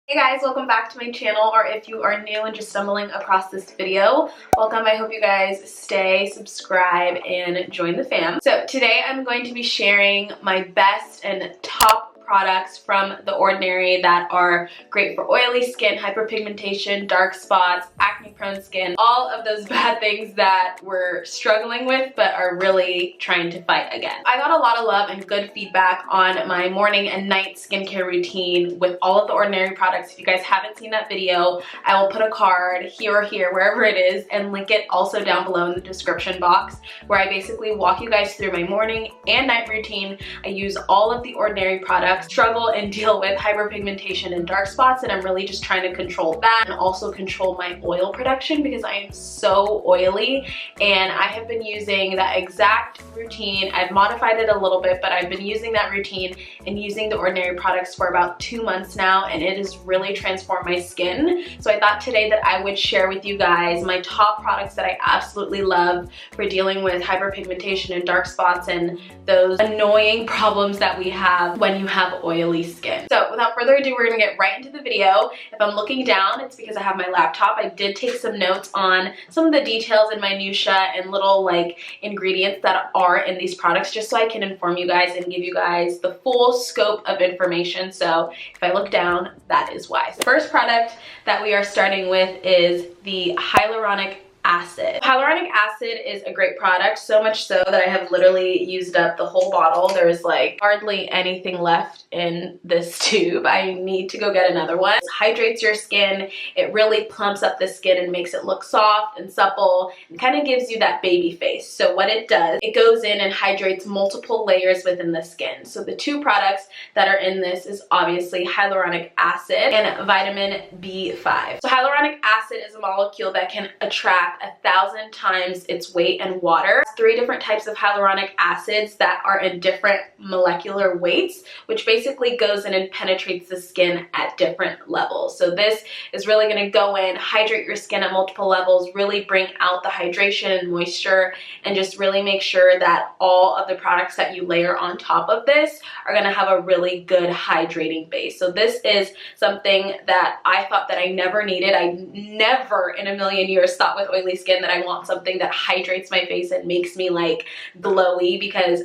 Hey guys, welcome back to my channel, or if you are new and just stumbling across this video, welcome. I hope you guys stay, subscribe, and join the fam. So today I'm going to be sharing my best and top products from The Ordinary that are great for oily skin, hyperpigmentation, dark spots, acne-prone skin, all of those bad things that we're struggling with but are really trying to fight against. I got a lot of love and good feedback on my morning and night skincare routine with all of The Ordinary products. If you guys haven't seen that video, I will put a card here or here, wherever it is, and link it also down below in the description box, where I basically walk you guys through my morning and night routine. I use all of The Ordinary products, struggle and deal with hyperpigmentation and dark spots, and I'm really just trying to control that and also control my oil production because I am so oily, and I have been using that exact routine. I've modified it a little bit, but I've been using that routine and using The Ordinary products for about 2 months now, and it has really transformed my skin. So I thought today that I would share with you guys my top products that I absolutely love for dealing with hyperpigmentation and dark spots and those annoying problems that we have when you have oily skin. So without further ado, we're gonna get right into the video. If I'm looking down, it's because I have my laptop. I did take some notes on some of the details and minutia and little like ingredients that are in these products, just so I can inform you guys and give you guys the full scope of information. So if I look down, that is why. So the first product that we are starting with is the Hyaluronic Acid. Hyaluronic acid is a great product, so much so that I have literally used up the whole bottle. There's like hardly anything left in this tube. I need to go get another one. It hydrates your skin. It really plumps up the skin and makes it look soft and supple and kind of gives you that baby face. So what it does, it goes in and hydrates multiple layers within the skin. So the two products that are in this is obviously hyaluronic acid and vitamin B5. So hyaluronic acid is a molecule that can attract 1,000 times its weight in water. 3 different types of hyaluronic acids that are in different molecular weights, which basically goes in and penetrates the skin at different levels. So this is really going to go in, hydrate your skin at multiple levels, really bring out the hydration and moisture, and just really make sure that all of the products that you layer on top of this are going to have a really good hydrating base. So this is something that I thought that I never needed. I never in a million years thought with oily skin that I want something that hydrates my face and makes me like glowy, because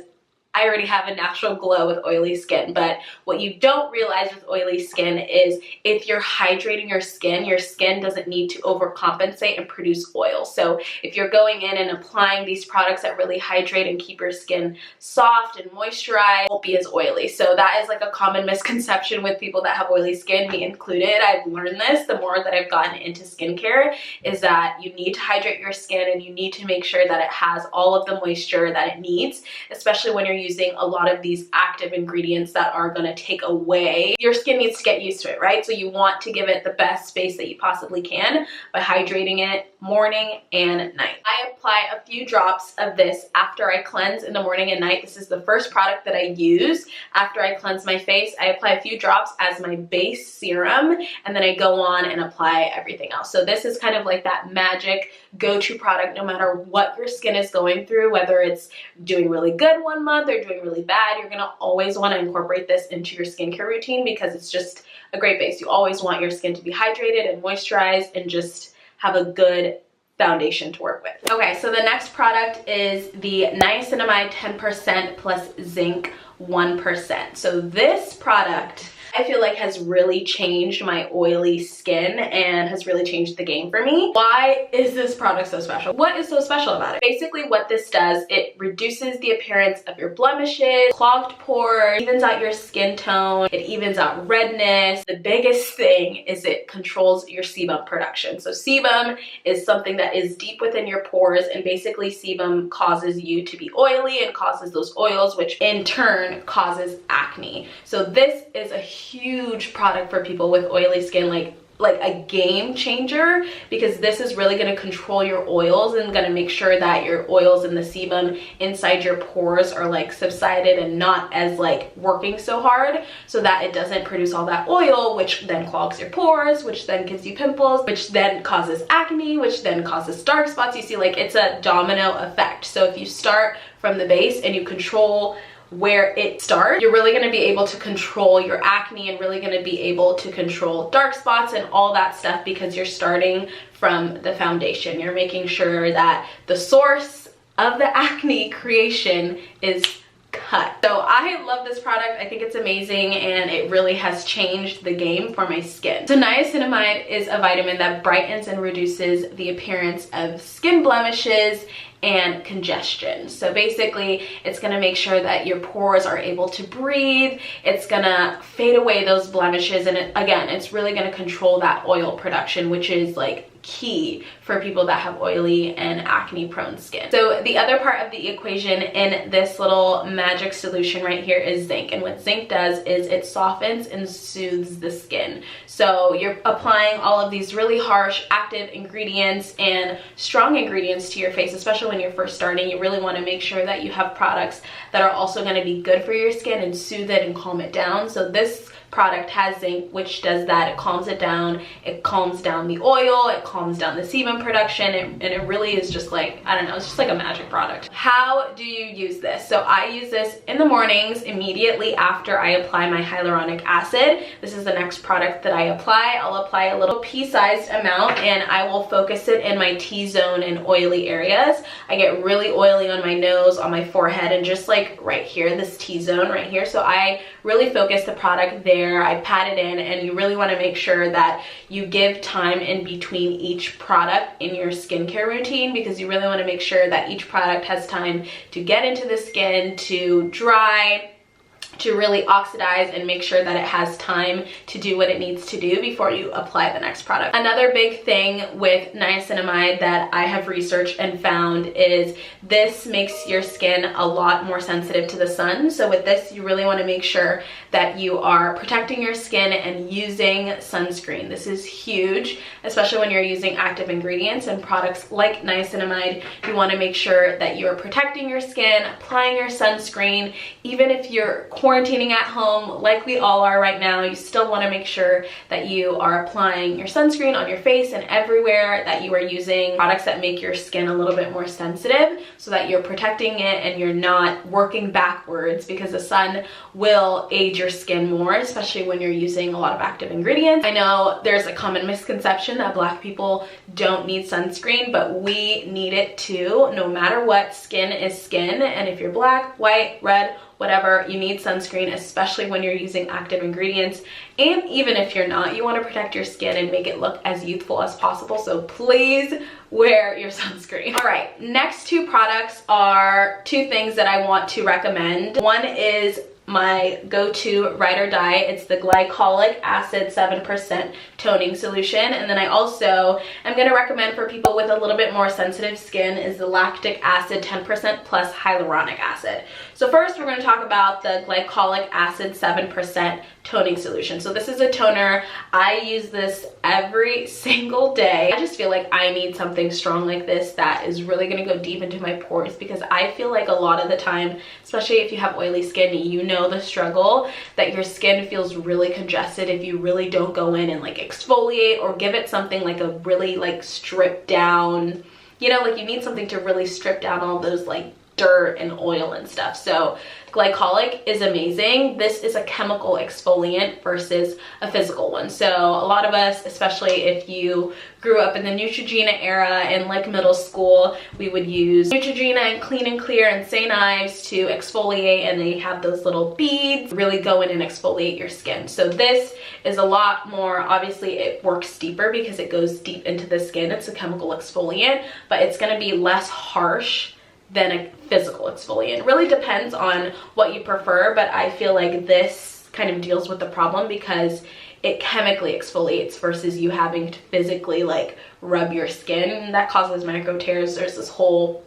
I already have a natural glow with oily skin. But what you don't realize with oily skin is if you're hydrating your skin doesn't need to overcompensate and produce oil. So if you're going in and applying these products that really hydrate and keep your skin soft and moisturized, it won't be as oily. So that is like a common misconception with people that have oily skin, me included. I've learned this the more that I've gotten into skincare, is that you need to hydrate your skin and you need to make sure that it has all of the moisture that it needs, especially when you're using a lot of these active ingredients that are going to take away. Your skin needs to get used to it, right? So you want to give it the best space that you possibly can by hydrating it morning and night. I apply a few drops of this after I cleanse in the morning and night. This is the first product that I use after I cleanse my face. I apply a few drops as my base serum, and then I go on and apply everything else. So this is kind of like that magic go-to product no matter what your skin is going through, whether it's doing really good one month or doing really bad. You're gonna always want to incorporate this into your skincare routine because it's just a great base. You always want your skin to be hydrated and moisturized and just have a good foundation to work with. Okay, so the next product is the niacinamide 10% plus zinc 1%. So this product I feel like has really changed my oily skin and has really changed the game for me. Why is this product so special? What is so special about it? Basically what this does, it reduces the appearance of your blemishes, clogged pores, evens out your skin tone, it evens out redness. The biggest thing is it controls your sebum production. So sebum is something that is deep within your pores, and basically sebum causes you to be oily and causes those oils, which in turn causes acne. So this is a huge product for people with oily skin, like a game changer, because this is really going to control your oils and going to make sure that your oils and the sebum inside your pores are like subsided and not as like working so hard, so that it doesn't produce all that oil, which then clogs your pores, which then gives you pimples, which then causes acne, which then causes dark spots. You see, like, it's a domino effect. So if you start from the base and you control where it starts, you're really going to be able to control your acne and really going to be able to control dark spots and all that stuff, because you're starting from the foundation. You're making sure that the source of the acne creation is cut. So I love this product. I think it's amazing, and it really has changed the game for my skin. So niacinamide is a vitamin that brightens and reduces the appearance of skin blemishes and congestion. So basically, it's gonna make sure that your pores are able to breathe. It's gonna fade away those blemishes, and again, it's really gonna control that oil production, which is like key for people that have oily and acne prone skin. So the other part of the equation in this little magic solution right here is zinc, and what zinc does is it softens and soothes the skin. So you're applying all of these really harsh active ingredients and strong ingredients to your face, especially when you're first starting. You really want to make sure that you have products that are also going to be good for your skin and soothe it and calm it down. So this product has zinc, which does that. It calms it down. It calms down the oil. It calms down the sebum production. And it really is just like, I don't know, it's just like a magic product. How do you use this? So I use this in the mornings immediately after I apply my hyaluronic acid. This is the next product that I apply. I'll apply a little pea-sized amount, and I will focus it in my T-zone and oily areas. I get really oily on my nose, on my forehead, and just like right here, this T-zone right here. So I really focus the product there. I pat it in, and you really want to make sure that you give time in between each product in your skincare routine, because you really want to make sure that each product has time to get into the skin, to dry, to really oxidize, and make sure that it has time to do what it needs to do before you apply the next product. Another big thing with niacinamide that I have researched and found is this makes your skin a lot more sensitive to the sun. So with this, you really want to make sure that you are protecting your skin and using sunscreen. This is huge, especially when you're using active ingredients and products like niacinamide. You want to make sure that you're protecting your skin, applying your sunscreen. Even if you're quarantining at home like we all are right now, you still want to make sure that you are applying your sunscreen on your face and everywhere, that you are using products that make your skin a little bit more sensitive, so that you're protecting it and you're not working backwards, because the sun will age your skin more, especially when you're using a lot of active ingredients. I know there's a common misconception that Black people don't need sunscreen, but we need it too. No matter what, skin is skin, and if you're Black, white, red, whatever, you need sunscreen, especially when you're using active ingredients. And even if you're not, you want to protect your skin and make it look as youthful as possible. So please wear your sunscreen. All right, next two products are two things that I want to recommend. One is my go-to ride or die. It's the Glycolic Acid 7% toning solution. And then I also am going to recommend for people with a little bit more sensitive skin is the Lactic Acid 10% plus Hyaluronic Acid. So first we're going to talk about the Glycolic Acid 7% toning solution. So this is a toner. I use this every single day. I just feel like I need something strong like this that is really going to go deep into my pores, because I feel like a lot of the time, especially if you have oily skin, you know the struggle that your skin feels really congested if you really don't go in and like exfoliate or give it something like a really like stripped down, you know, like you need something to really strip down all those like dirt and oil and stuff. So Glycolic is amazing. This is a chemical exfoliant versus a physical one. So a lot of us, especially if you grew up in the Neutrogena era in like middle school, we would use Neutrogena and Clean and Clear and St. Ives to exfoliate, and they have those little beads, really go in and exfoliate your skin. So this is a lot more, obviously it works deeper because it goes deep into the skin. It's a chemical exfoliant, but it's going to be less harsh than a physical exfoliant. It really depends on what you prefer, but I feel like this kind of deals with the problem because it chemically exfoliates versus you having to physically like rub your skin. That causes micro tears. There's this whole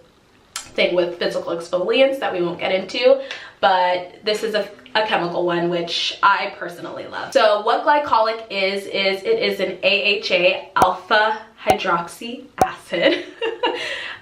thing with physical exfoliants that we won't get into, but this is a chemical one, which I personally love. So what Glycolic is it is an AHA, alpha hydroxy acid.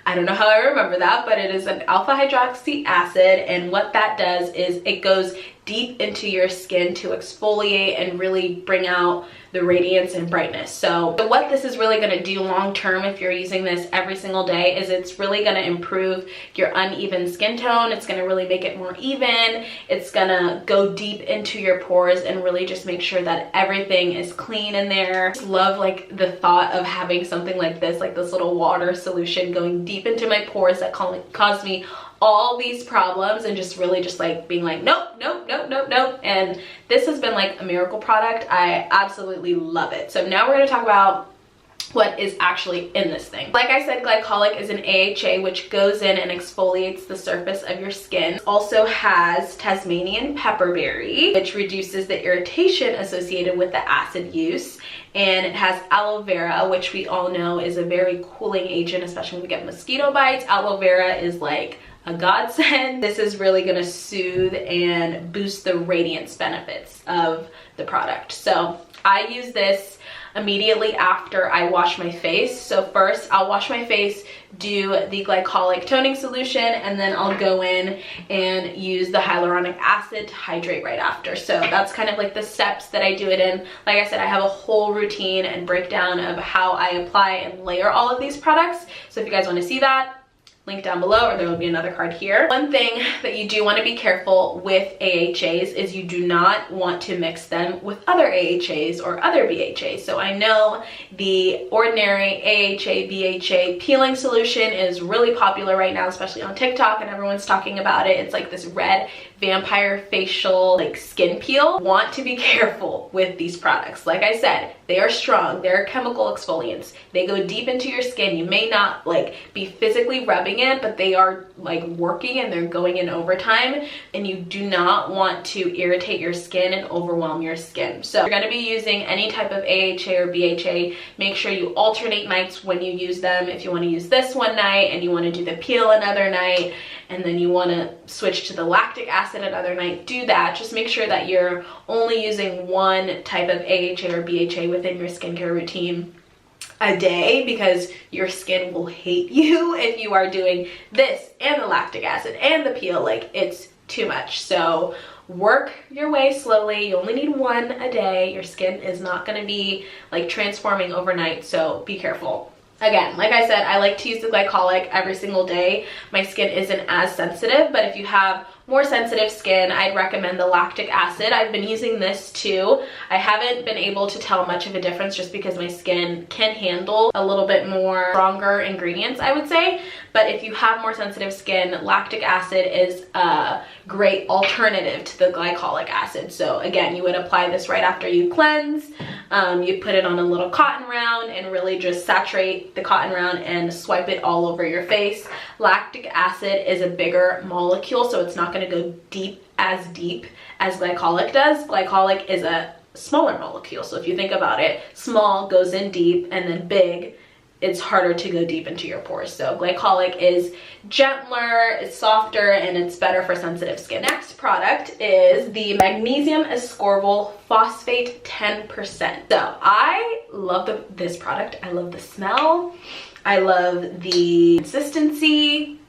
I don't know how I remember that, but it is an alpha hydroxy acid, and what that does is it goes deep into your skin to exfoliate and really bring out the radiance and brightness. So what this is really going to do long term, if you're using this every single day, is it's really going to improve your uneven skin tone. It's going to really make it more even. It's going to go deep into your pores and really just make sure that everything is clean in there. I just love like the thought of having something like this little water solution going deep into my pores that caused me all these problems, and just really just like being like, nope, nope, nope, nope, nope. And this has been like a miracle product. I absolutely love it. So now we're going to talk about what is actually in this thing. Like I said, Glycolic is an AHA which goes in and exfoliates the surface of your skin. It also has Tasmanian pepperberry, which reduces the irritation associated with the acid use. And it has aloe vera, which we all know is a very cooling agent, especially when we get mosquito bites. Aloe vera is like a godsend. This is really gonna soothe and boost the radiance benefits of the product. So I use this immediately after I wash my face. So first I'll wash my face, do the Glycolic toning solution, and then I'll go in and use the Hyaluronic Acid to hydrate right after. So that's kind of like the steps that I do it in. Like I said, I have a whole routine and breakdown of how I apply and layer all of these products. So if you guys want to see that, link down below, or there will be another card here. One thing that you do want to be careful with AHAs is you do not want to mix them with other AHAs or other BHAs. So I know the ordinary AHA, BHA peeling solution is really popular right now, especially on TikTok, and everyone's talking about it. It's like this red vampire facial like skin peel. Want to be careful with these products. Like I said, they are strong. They're chemical exfoliants. They go deep into your skin. You may not like be physically rubbing it, but they are like working and they're going in overtime, and you do not want to irritate your skin and overwhelm your skin. So if you're going to be using any type of AHA or BHA, make sure you alternate nights when you use them. If you want to use this one night and you want to do the peel another night, and then you want to switch to the lactic acid another night, do that. Just make sure that you're only using one type of AHA or BHA within your skincare routine a day, because your skin will hate you if you are doing this and the lactic acid and the peel. Like, it's too much. So work your way slowly. You only need one a day. Your skin is not going to be like transforming overnight, so be careful. Again, like I said, I like to use the Glycolic every single day. My skin isn't as sensitive, but if you have more sensitive skin, I'd recommend the lactic acid. I've been using this too. I haven't been able to tell much of a difference just because my skin can handle a little bit more stronger ingredients, I would say. But if you have more sensitive skin, lactic acid is a great alternative to the Glycolic acid. So again, you would apply this right after you cleanse. You put it on a little cotton round and really just saturate the cotton round and swipe it all over your face. Lactic acid is a bigger molecule, so it's not going to go deep as Glycolic does. Glycolic is a smaller molecule, so if you think about it, small goes in deep, and then big, it's harder to go deep into your pores. So Glycolic is gentler, it's softer, and it's better for sensitive skin. Next product is the Magnesium Ascorbyl Phosphate 10%. So I love this product. I love the smell. I love the consistency.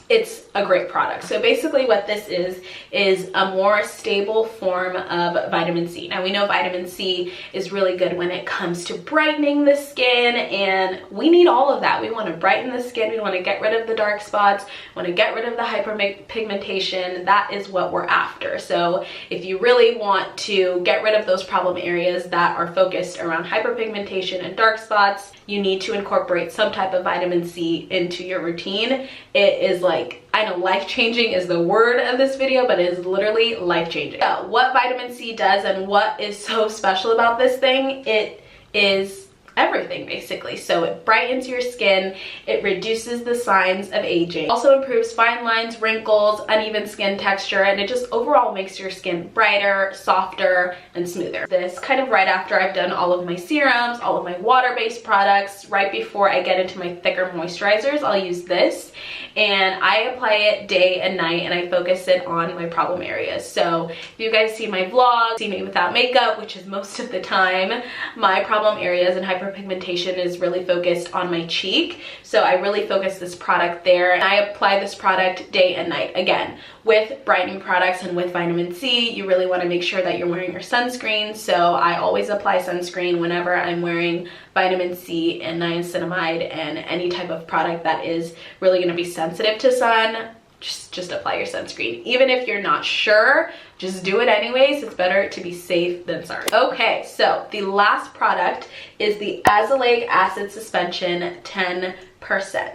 It's a great product. So basically what this is a more stable form of vitamin C. Now we know vitamin C is really good when it comes to brightening the skin, and we need all of that. We want to brighten the skin, we want to get rid of the dark spots, we want to get rid of the hyperpigmentation. That is what we're after. So if you really want to get rid of those problem areas that are focused around hyperpigmentation and dark spots, you need to incorporate some type of vitamin C into your routine. It is like, I know life-changing is the word of this video, but it is literally life-changing. So what vitamin C does and what is so special about this thing, it is everything basically. So it brightens your skin, it reduces the signs of aging, also improves fine lines, wrinkles, uneven skin texture, and it just overall makes your skin brighter, softer, and smoother. This kind of right after I've done all of my serums, all of my water-based products, right before I get into my thicker moisturizers, I'll use this, and I apply it day and night, and I focus it on my problem areas. So if you guys see my vlog, see me without makeup, which is most of the time, my problem areas and hyperpigmentation hyperpigmentation is really focused on my cheek. So I really focus this product there. And I apply this product day and night. Again, with brightening products and with vitamin C, you really want to make sure that you're wearing your sunscreen. So I always apply sunscreen whenever I'm wearing vitamin C and niacinamide and any type of product that is really going to be sensitive to sun. Just apply your sunscreen. Even if you're not sure, just do it anyways. It's better to be safe than sorry. Okay, so the last product is the Azelaic Acid Suspension 10%.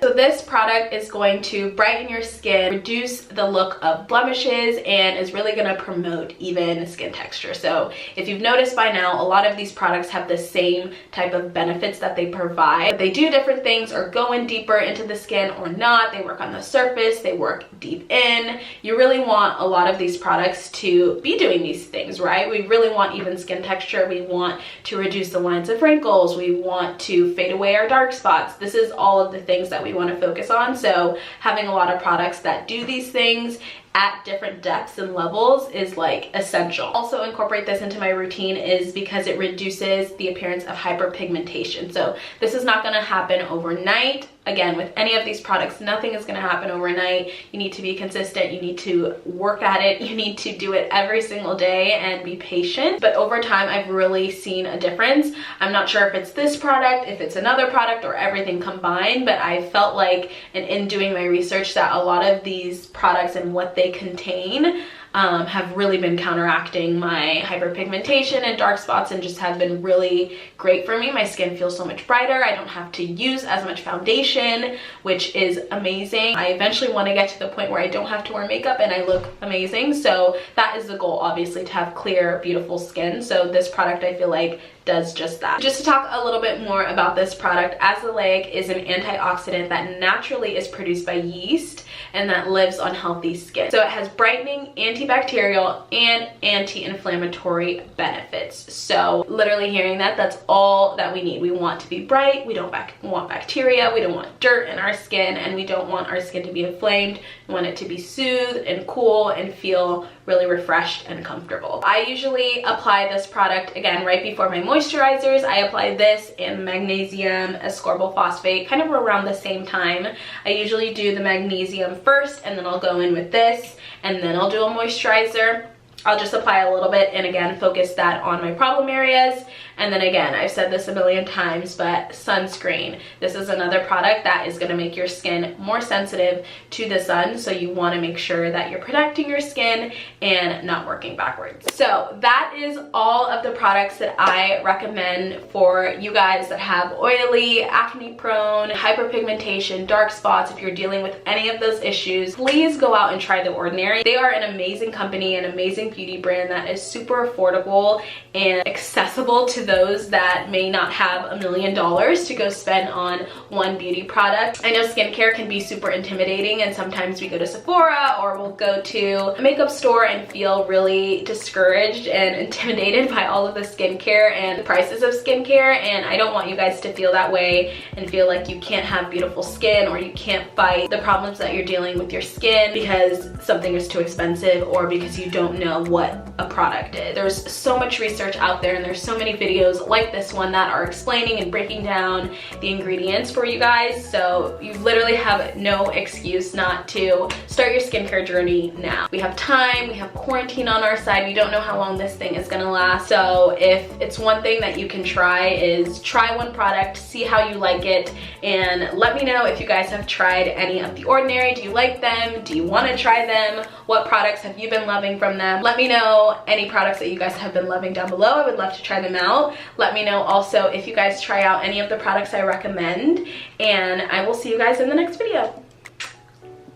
So this product is going to brighten your skin, reduce the look of blemishes, and is really going to promote even skin texture. So if you've noticed by now, a lot of these products have the same type of benefits that they provide. They do different things or go in deeper into the skin or not. They work on the surface, they work deep in. You really want a lot of these products to be doing these things, right? We really want even skin texture. We want to reduce the lines of wrinkles. We want to fade away our dark spots. This is all of the things that we want to focus on. So having a lot of products that do these things at different depths and levels is like essential. Also incorporate this into my routine is because it reduces the appearance of hyperpigmentation. So this is not going to happen overnight. Again, with any of these products, nothing is going to happen overnight. You need to be consistent. You need to work at it. You need to do it every single day and be patient. But over time, I've really seen a difference. I'm not sure if it's this product, if it's another product, or everything combined, but I felt like, and in doing my research, that a lot of these products and what they contain have really been counteracting my hyperpigmentation and dark spots, and just have been really great for me. My skin feels so much brighter. I don't have to use as much foundation, which is amazing. I eventually want to get to the point where I don't have to wear makeup and I look amazing. So that is the goal, obviously, to have clear, beautiful skin. So this product, I feel like, does just that. Just to talk a little bit more about this product, Azelaic is an antioxidant that naturally is produced by yeast and that lives on healthy skin. So it has brightening, antibacterial, and anti-inflammatory benefits. So literally hearing that, that's all that we need. We want to be bright, we don't want bacteria, we don't want dirt in our skin, and we don't want our skin to be inflamed. We want it to be soothed and cool and feel really refreshed and comfortable. I usually apply this product, again, right before my moisturizers. I apply this and magnesium ascorbyl phosphate kind of around the same time. I usually do the magnesium first, and then I'll go in with this, and then I'll do a moisturizer. I'll just apply a little bit and again focus that on my problem areas. And then again, I've said this a million times, but sunscreen. This is another product that is going to make your skin more sensitive to the sun. So you want to make sure that you're protecting your skin and not working backwards. So that is all of the products that I recommend for you guys that have oily, acne prone, hyperpigmentation, dark spots. If you're dealing with any of those issues, please go out and try The Ordinary. They are an amazing company, an amazing beauty brand that is super affordable and accessible to those that may not have $1 million to go spend on one beauty product. I know skincare can be super intimidating, and sometimes we go to Sephora or we'll go to a makeup store and feel really discouraged and intimidated by all of the skincare and the prices of skincare, and I don't want you guys to feel that way and feel like you can't have beautiful skin or you can't fight the problems that you're dealing with your skin because something is too expensive or because you don't know what a product is. There's so much research out there, and there's so many videos like this one that are explaining and breaking down the ingredients for you guys, so you literally have no excuse not to start your skincare journey now. We have time, we have quarantine on our side, we don't know how long this thing is gonna last, so if it's one thing that you can try is try one product, see how you like it, and let me know if you guys have tried any of The Ordinary. Do you like them? Do you want to try them? What products have you been loving from them? Let me know any products that you guys have been loving down below. I would love to try them out. Let me know also if you guys try out any of the products I recommend, and I will see you guys in the next video.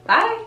Bye.